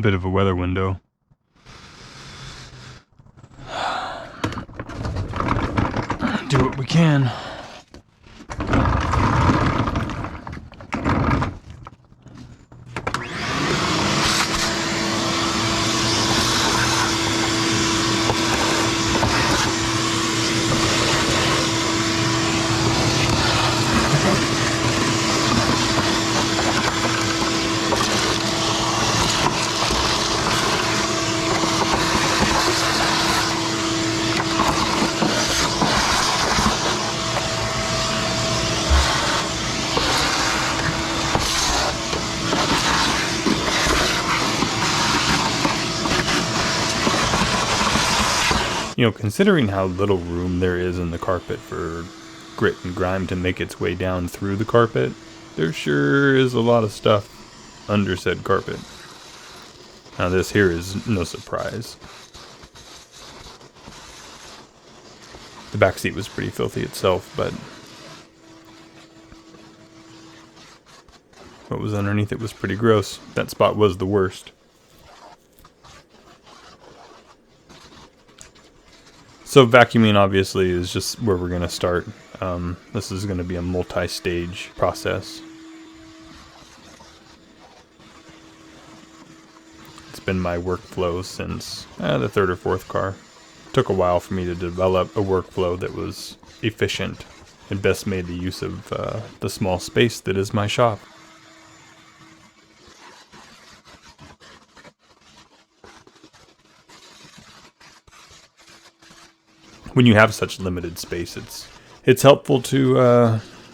bit of a weather window. Do what we can. You know, considering how little room there is in the carpet for grit and grime to make its way down through the carpet, there sure is a lot of stuff under said carpet. Now this here is no surprise. The back seat was pretty filthy itself, but what was underneath it was pretty gross. That spot was the worst. So vacuuming obviously is just where we're going to start. This is going to be a multi-stage process. It's been my workflow since the third or fourth car. It took a while for me to develop a workflow that was efficient and best made the use of the small space that is my shop. When you have such limited space, it's helpful to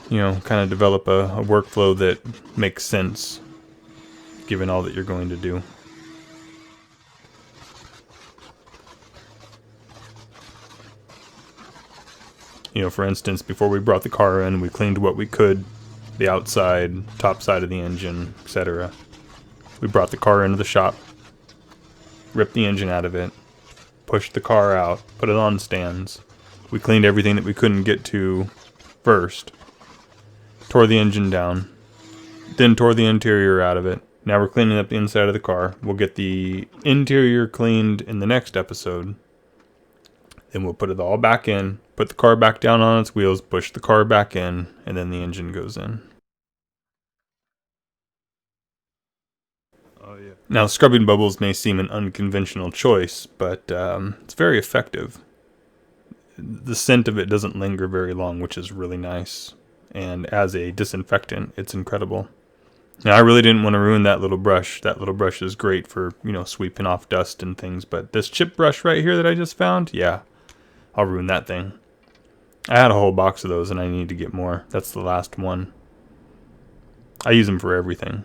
kind of develop a workflow that makes sense given all that you're going to do. You know, for instance, before we brought the car in, we cleaned what we could, the outside, top side of the engine, etc. We brought the car into the shop, ripped the engine out of it, pushed the car out, put it on stands. We cleaned everything that we couldn't get to first, tore the engine down, then tore the interior out of it. Now we're cleaning up the inside of the car. We'll get the interior cleaned in the next episode. Then we'll put it all back in, put the car back down on its wheels, push the car back in, and then the engine goes in. Oh, yeah. Now, scrubbing bubbles may seem an unconventional choice, but it's very effective. The scent of it doesn't linger very long, which is really nice. And as a disinfectant, it's incredible. Now, I really didn't want to ruin that little brush. That little brush is great for, sweeping off dust and things. But this chip brush right here that I just found, yeah, I'll ruin that thing. I had a whole box of those and I need to get more. That's the last one. I use them for everything.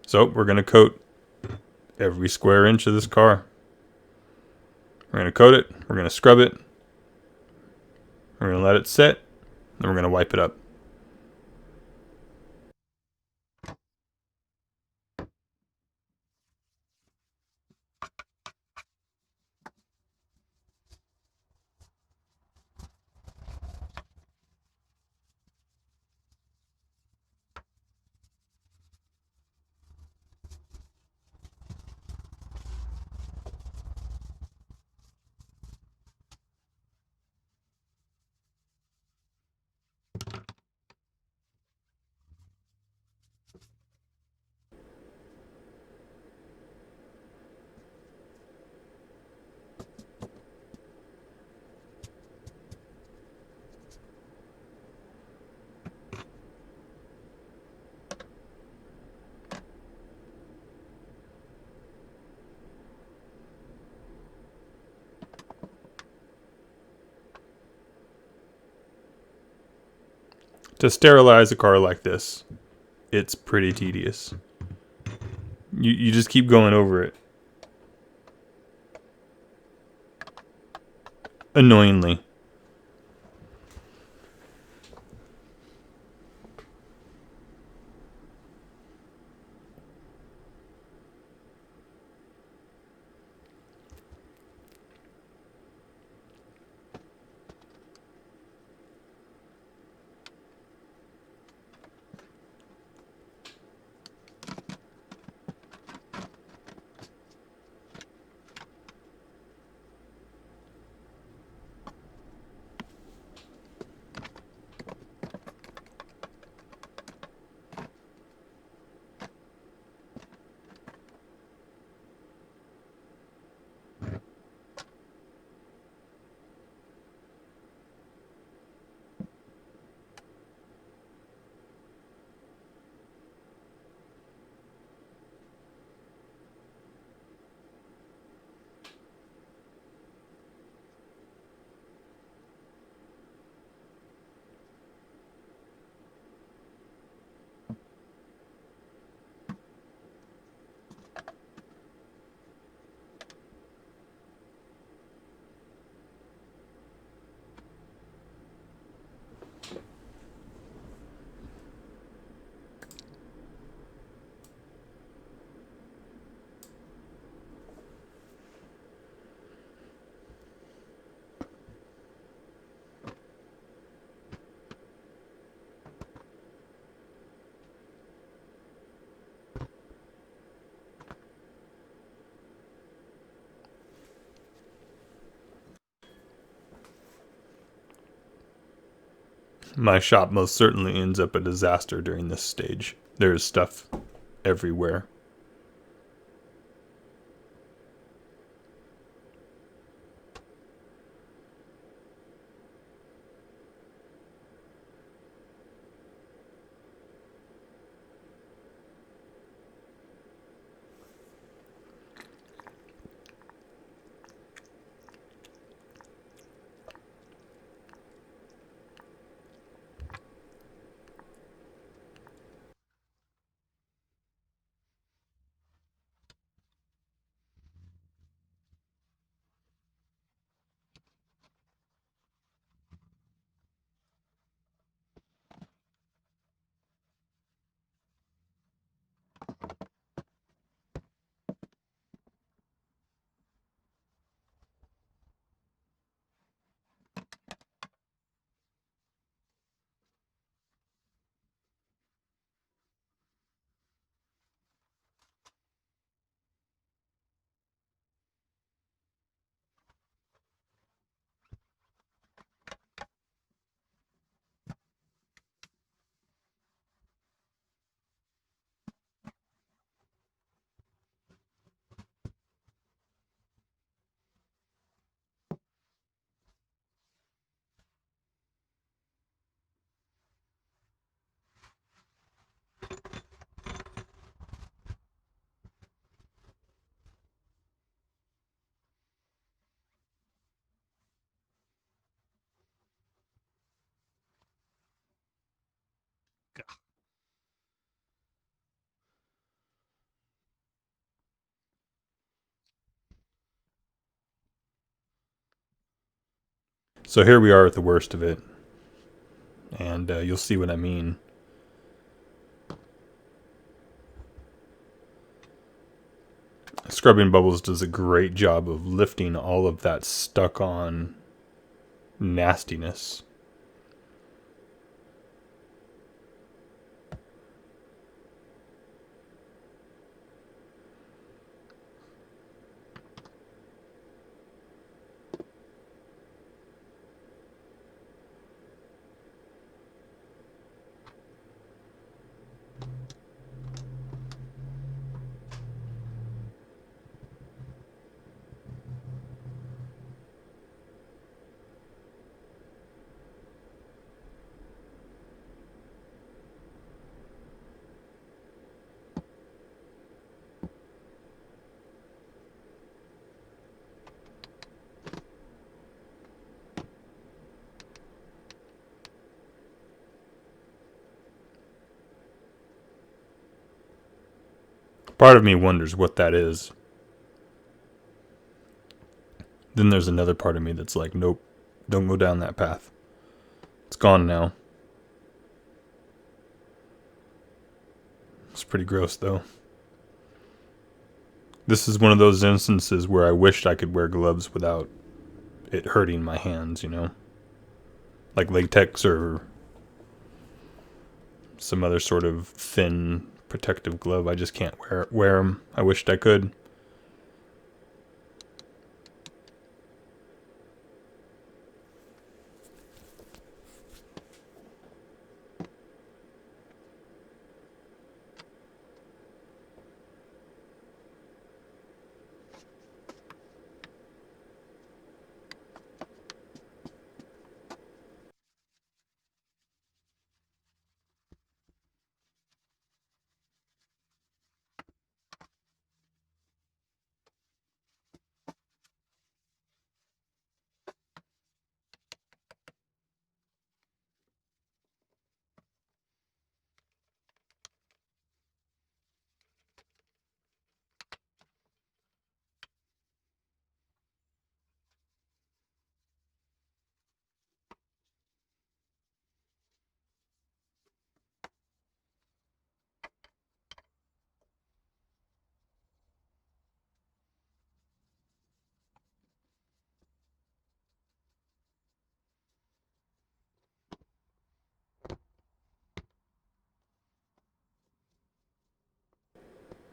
So we're going to coat every square inch of this car. We're going to coat it. We're going to scrub it. We're going to let it set. Then we're going to wipe it up. To sterilize a car like this, it's pretty tedious. You just keep going over it. Annoyingly. My shop most certainly ends up a disaster during this stage. There's stuff everywhere. So here we are at the worst of it, and you'll see what I mean. Scrubbing Bubbles does a great job of lifting all of that stuck on nastiness. Part of me wonders what that is. Then there's another part of me that's like, nope, don't go down that path. It's gone now. It's pretty gross, though. This is one of those instances where I wished I could wear gloves without it hurting my hands, you know? Like latex or some other sort of thin protective glove. I just can't wear them. I wished I could.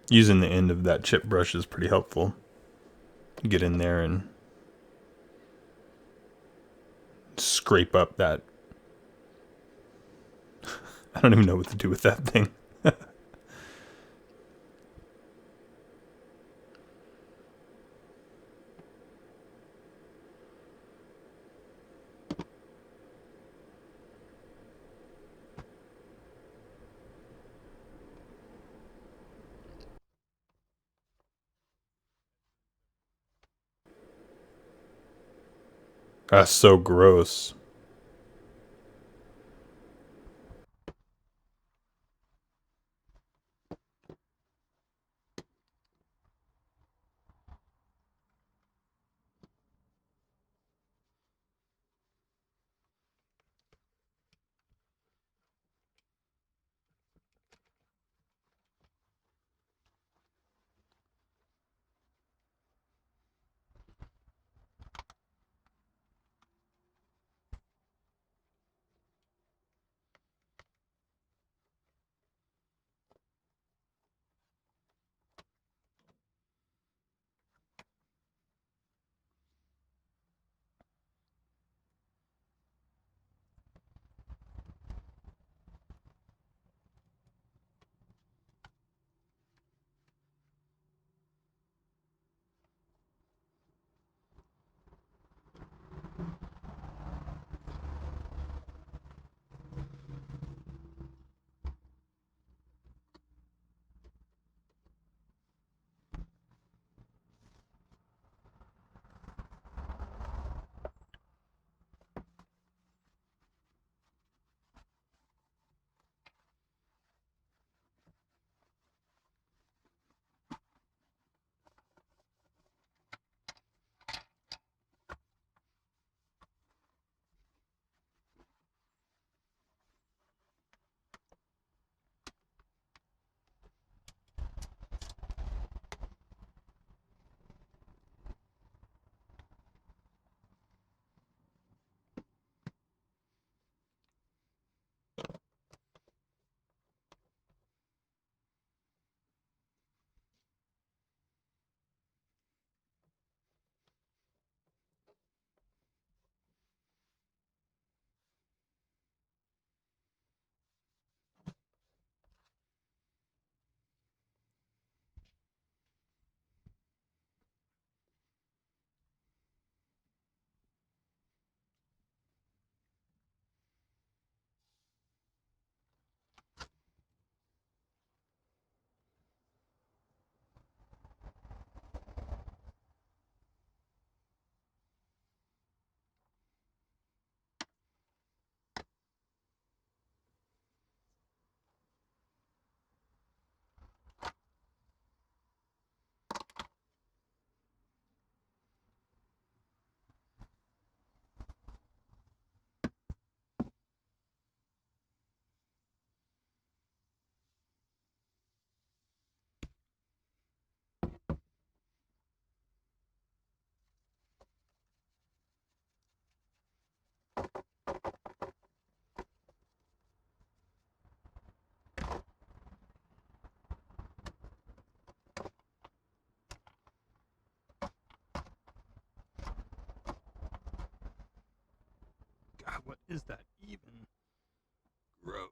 Using the end of that chip brush is pretty helpful. Get in there and scrape up that I don't even know what to do with that thing. That's so gross. God, what is that even? Gross.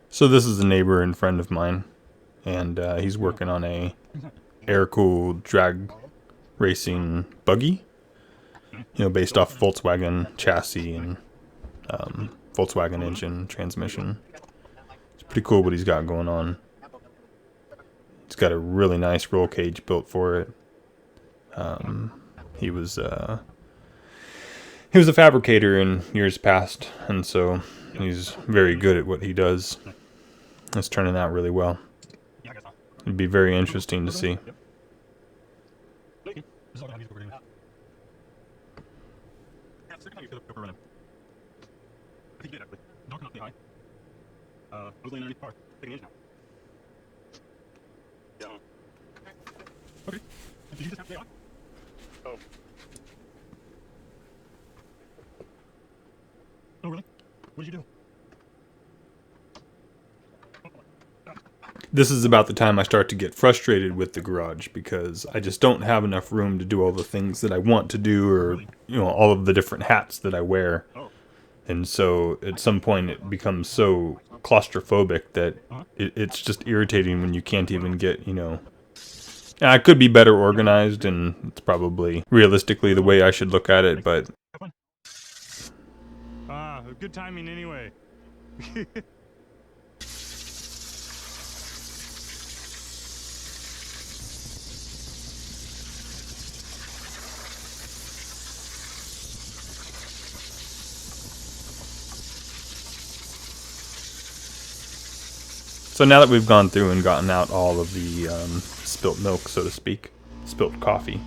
So this is a neighbor and friend of mine, and he's working on a air-cooled drag racing buggy, based off Volkswagen chassis and Volkswagen engine transmission. It's pretty cool what he's got going on. He's got a really nice roll cage built for it. He was a fabricator in years past, and so he's very good at what he does. It's turning out really well. It'd be very interesting to see. Oh, really? What did you do? This is about the time I start to get frustrated with the garage because I just don't have enough room to do all the things that I want to do, or all of the different hats that I wear. And so at some point it becomes so claustrophobic that it's just irritating when you can't even get, I could be better organized, and it's probably realistically the way I should look at it, but good timing anyway. So now that we've gone through and gotten out all of the spilt milk, so to speak, spilt coffee,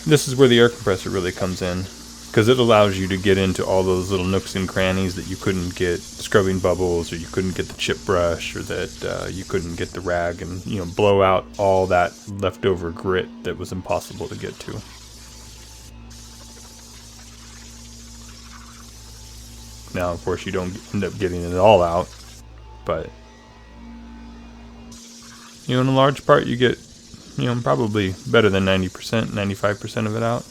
this is where the air compressor really comes in, because it allows you to get into all those little nooks and crannies that you couldn't get scrubbing bubbles, or you couldn't get the chip brush, or that you couldn't get the rag, and blow out all that leftover grit that was impossible to get to. Now, of course, you don't end up getting it all out, but in a large part, you get probably better than 90%, 95% of it out.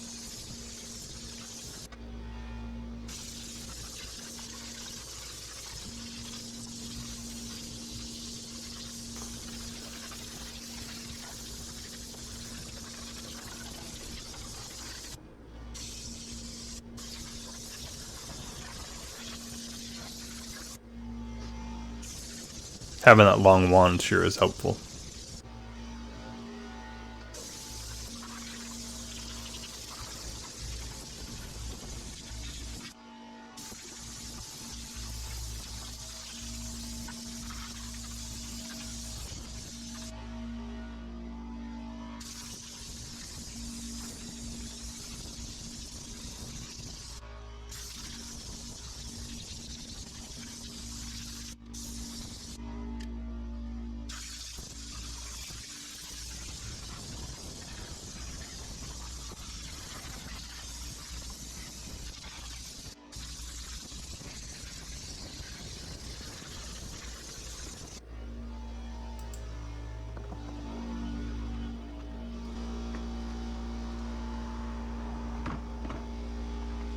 Having that long wand sure is helpful.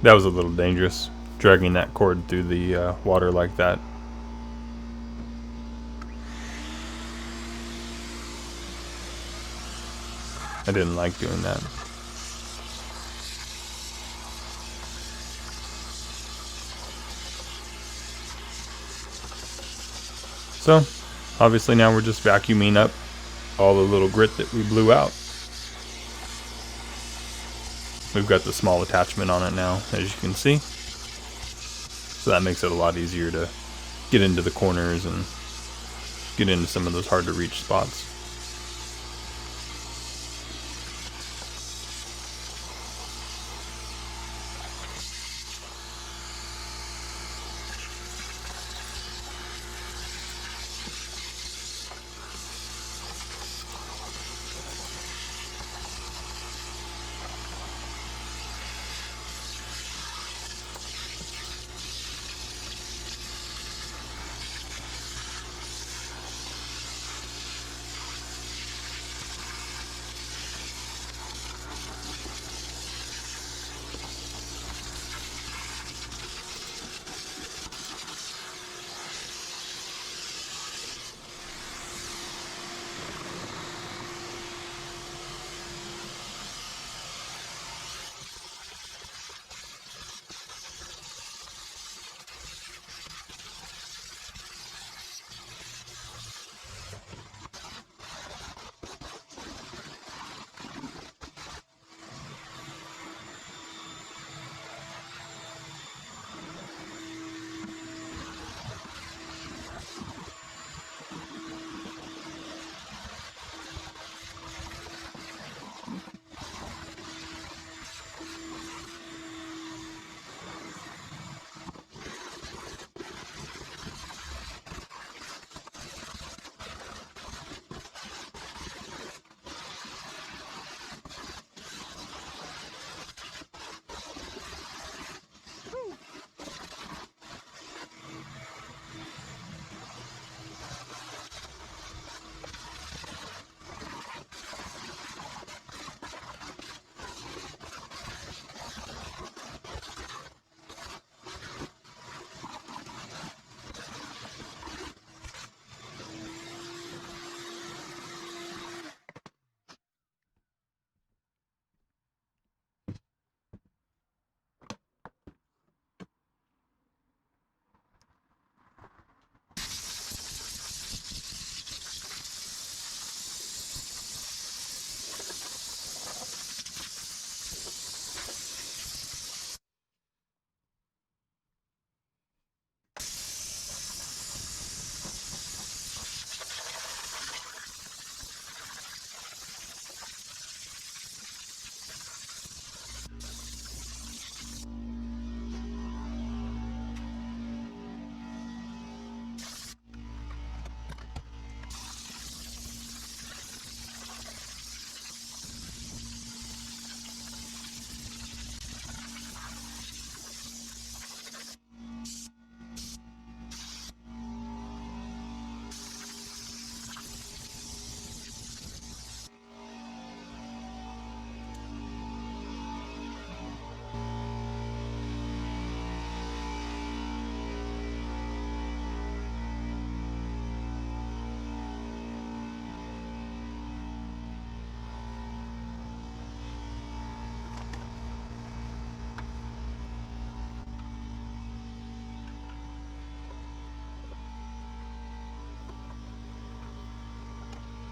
That was a little dangerous, dragging that cord through the water like that. I didn't like doing that. So, obviously now we're just vacuuming up all the little grit that we blew out. We've got the small attachment on it now, as you can see. So that makes it a lot easier to get into the corners and get into some of those hard to reach spots.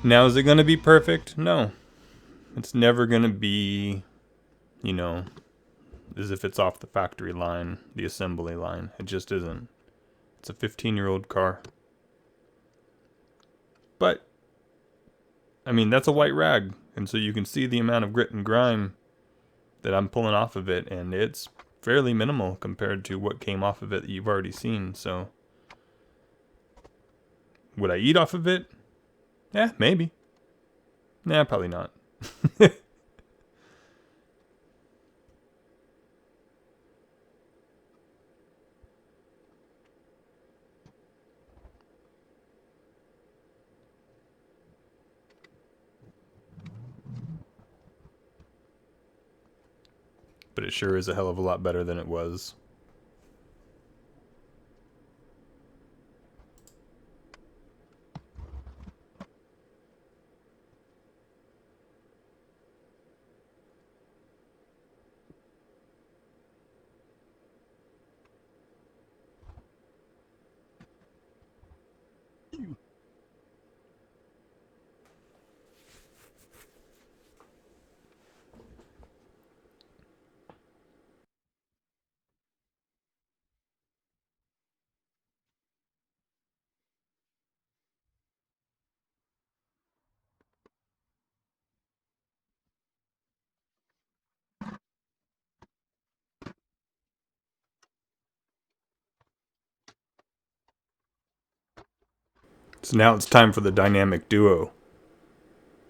Now, is it going to be perfect? No. It's never going to be, you know, as if it's off the factory line, the assembly line. It just isn't. It's a 15-year-old car. But, I mean, that's a white rag. And so you can see the amount of grit and grime that I'm pulling off of it. And it's fairly minimal compared to what came off of it that you've already seen. So, would I eat off of it? Yeah, maybe. Nah, probably not. But it sure is a hell of a lot better than it was. So now it's time for the dynamic duo.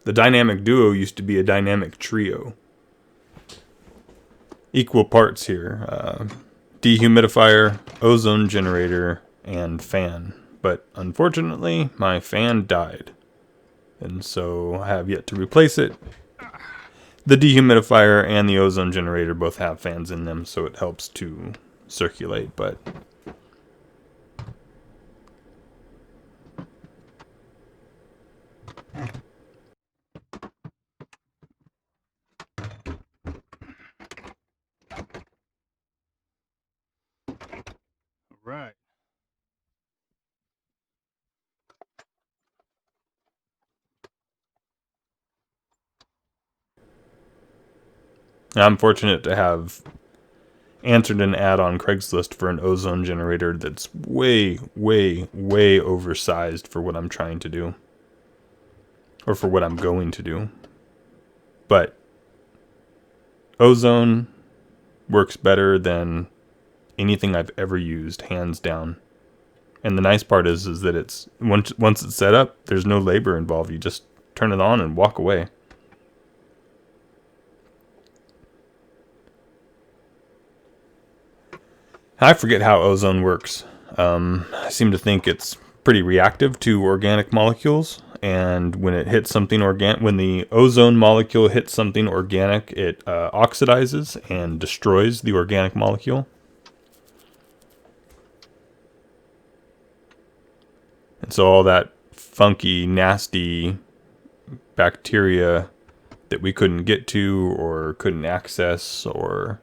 The dynamic duo used to be a dynamic trio. Equal parts here. Dehumidifier, ozone generator, and fan. But unfortunately, my fan died. And so I have yet to replace it. The dehumidifier and the ozone generator both have fans in them, so it helps to circulate, but Right. I'm fortunate to have answered an ad on Craigslist for an ozone generator that's way, way, way oversized for what I'm trying to do. Or for what I'm going to do. But ozone works better than anything I've ever used, hands down. And the nice part is that it's once it's set up, there's no labor involved. You just turn it on and walk away. I forget how ozone works. I seem to think it's pretty reactive to organic molecules, and when it hits something organic, when the ozone molecule hits something organic, it oxidizes and destroys the organic molecule. And so all that funky, nasty bacteria that we couldn't get to or couldn't access, or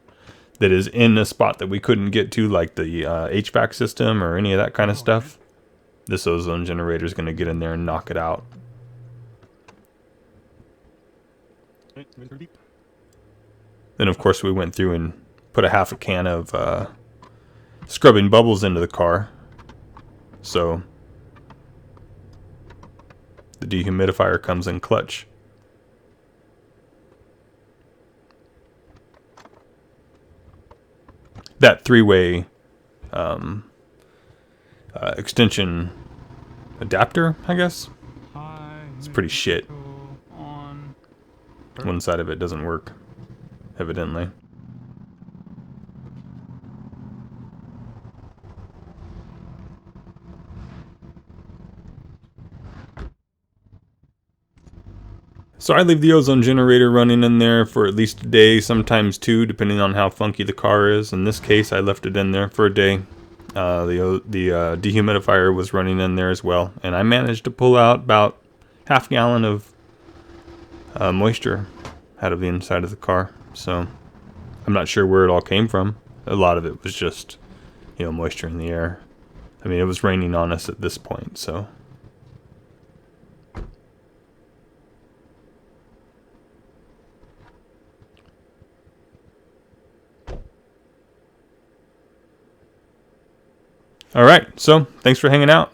that is in a spot that we couldn't get to, like the HVAC system or any of that kind of stuff, this ozone generator is going to get in there and knock it out. Then, of course, we went through and put a half a can of scrubbing bubbles into the car. So the dehumidifier comes in clutch. That three-way extension adapter, I guess. It's pretty shit. One side of it doesn't work, evidently. So I leave the ozone generator running in there for at least a day, sometimes two, depending on how funky the car is. In this case, I left it in there for a day. The dehumidifier was running in there as well, and I managed to pull out about half a gallon of moisture out of the inside of the car. So I'm not sure where it all came from. A lot of it was just, moisture in the air. I mean, it was raining on us at this point, so. All right, so thanks for hanging out.